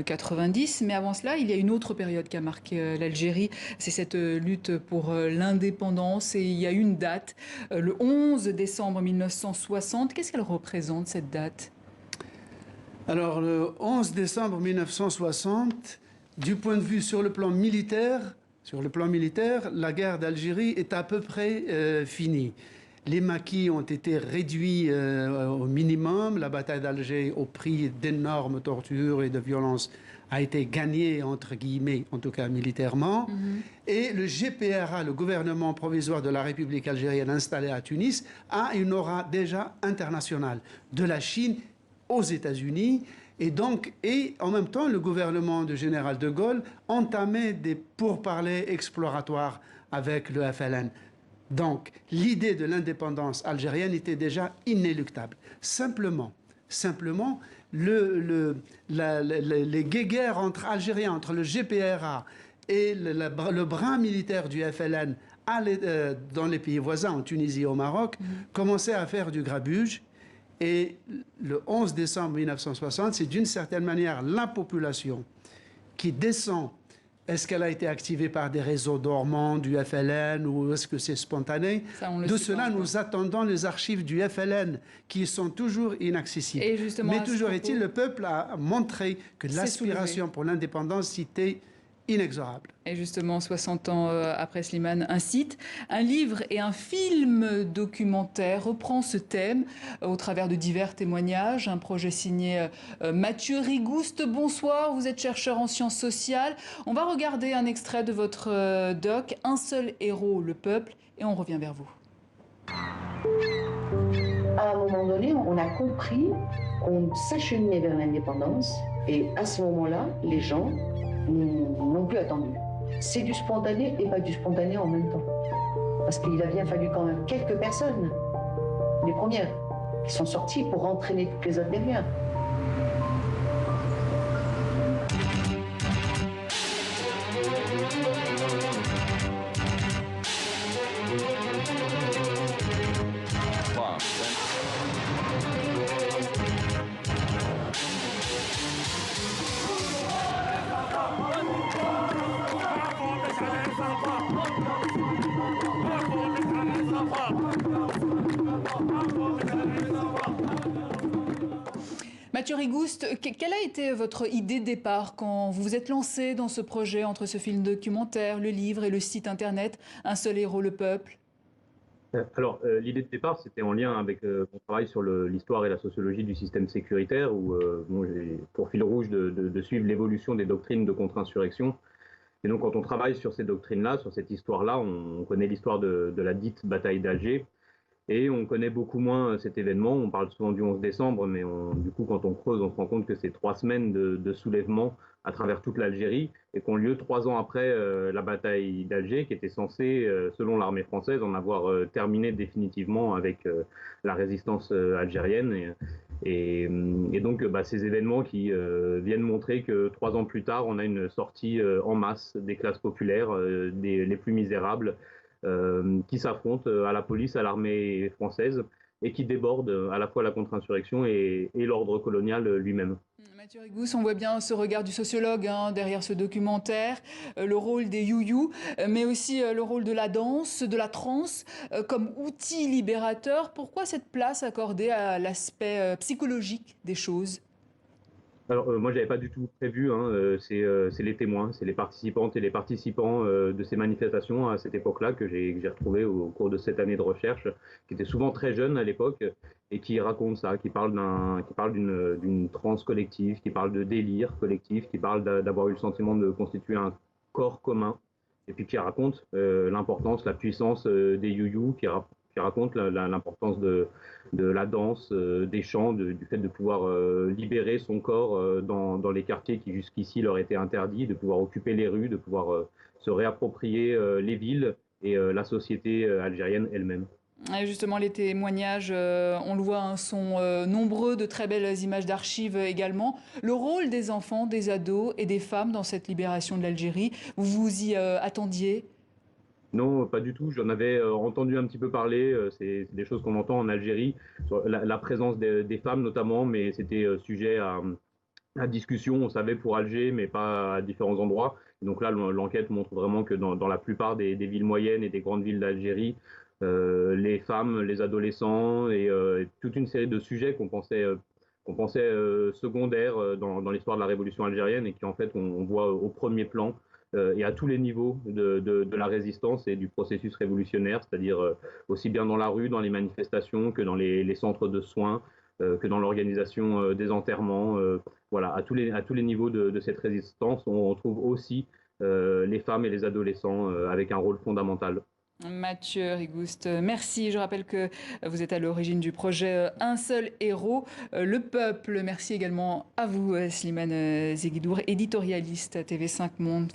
90, mais avant cela, il y a une autre période qui a marqué l'Algérie, c'est cette lutte pour l'indépendance et il y a une date, le 11 décembre 1960. Qu'est-ce qu'elle représente cette date? Alors, le 11 décembre 1960, du point de vue sur le plan militaire, la guerre d'Algérie est à peu près finie. Les maquis ont été réduits au minimum. La bataille d'Alger, au prix d'énormes tortures et de violences, a été gagnée, entre guillemets, en tout cas militairement. Et le GPRA, le gouvernement provisoire de la République algérienne installé à Tunis, a une aura déjà internationale. De la Chine aux États-Unis. Et en même temps, le gouvernement du général de Gaulle entamait des pourparlers exploratoires avec le FLN. Donc, l'idée de l'indépendance algérienne était déjà inéluctable. Simplement, les guéguerres entre Algériens, entre le GPRA et le bras militaire du FLN dans les pays voisins, en Tunisie et au Maroc, commençaient à faire du grabuge. Et le 11 décembre 1960, c'est d'une certaine manière la population qui descend. Est-ce qu'elle a été activée par des réseaux dormants du FLN ou est-ce que c'est spontané? De cela, nous attendons les archives du FLN qui sont toujours inaccessibles. Mais toujours est-il, le peuple a montré que l'aspiration pour l'indépendance était inexorable. Et justement, 60 ans après Slimane incite, un livre et un film documentaire reprend ce thème au travers de divers témoignages. Un projet signé Mathieu Rigouste. Bonsoir, vous êtes chercheur en sciences sociales. On va regarder un extrait de votre doc, Un seul héros, le peuple, et on revient vers vous. À un moment donné, on a compris qu'on s'acheminait vers l'indépendance et à ce moment-là, les gens n'ont plus attendu. C'est du spontané et pas du spontané en même temps. Parce qu'il a bien fallu quand même quelques personnes, les premières, qui sont sorties pour entraîner toutes les autres derrière. Mathieu Rigouste, quelle a été votre idée de départ quand vous vous êtes lancé dans ce projet entre ce film documentaire, le livre et le site internet Un seul héros, le peuple? Alors, l'idée de départ, c'était en lien avec mon travail sur l'histoire et la sociologie du système sécuritaire, où bon, j'ai pour fil rouge de suivre l'évolution des doctrines de contre-insurrection. Et donc, quand on travaille sur ces doctrines-là, sur cette histoire-là, on connaît l'histoire de la dite bataille d'Alger. Et on connaît beaucoup moins cet événement. On parle souvent du 11 décembre, mais du coup, quand on creuse, on se rend compte que c'est 3 semaines de soulèvement à travers toute l'Algérie et qu'ont lieu 3 ans après la bataille d'Alger, qui était censée, selon l'armée française, en avoir terminé définitivement avec la résistance algérienne. Et donc, ces événements qui viennent montrer que 3 ans plus tard, on a une sortie en masse des classes populaires, les plus misérables, qui s'affrontent à la police, à l'armée française, et qui débordent à la fois la contre-insurrection et l'ordre colonial lui-même. Mathieu Rigouste, on voit bien ce regard du sociologue derrière ce documentaire, le rôle des you-you, mais aussi le rôle de la danse, de la trance, comme outil libérateur. Pourquoi cette place accordée à l'aspect psychologique des choses? Alors, moi, j'avais pas du tout prévu, c'est les témoins, c'est les participantes et les participants de ces manifestations à cette époque-là que j'ai retrouvé au cours de cette année de recherche, qui étaient souvent très jeunes à l'époque et qui racontent ça, qui parlent d'une transe collective, qui parlent de délire collectif, qui parlent d'avoir eu le sentiment de constituer un corps commun, et puis qui racontent l'importance, la puissance des you-you, qui racontent l'importance de la danse, des chants, du fait de pouvoir libérer son corps dans les quartiers qui jusqu'ici leur étaient interdits, de pouvoir occuper les rues, de pouvoir se réapproprier les villes et la société algérienne elle-même. Et justement, les témoignages, on le voit, sont nombreux, de très belles images d'archives également. Le rôle des enfants, des ados et des femmes dans cette libération de l'Algérie, vous vous y attendiez? Non, pas du tout. J'en avais entendu un petit peu parler. C'est des choses qu'on entend en Algérie, sur la présence des femmes notamment, mais c'était sujet à la discussion, on savait pour Alger, mais pas à différents endroits. Donc là, l'enquête montre vraiment que dans la plupart des villes moyennes et des grandes villes d'Algérie, les femmes, les adolescents et toute une série de sujets qu'on pensait secondaires dans l'histoire de la révolution algérienne et qui en fait on voit au premier plan et à tous les niveaux de la résistance et du processus révolutionnaire, c'est-à-dire aussi bien dans la rue, dans les manifestations, que dans les centres de soins, que dans l'organisation des enterrements. Voilà, à tous les niveaux de cette résistance, on trouve aussi les femmes et les adolescents avec un rôle fondamental. Mathieu Rigouste, merci. Je rappelle que vous êtes à l'origine du projet Un seul héros, le peuple. Merci également à vous, Slimane Zeguidour, éditorialiste à TV5 Monde.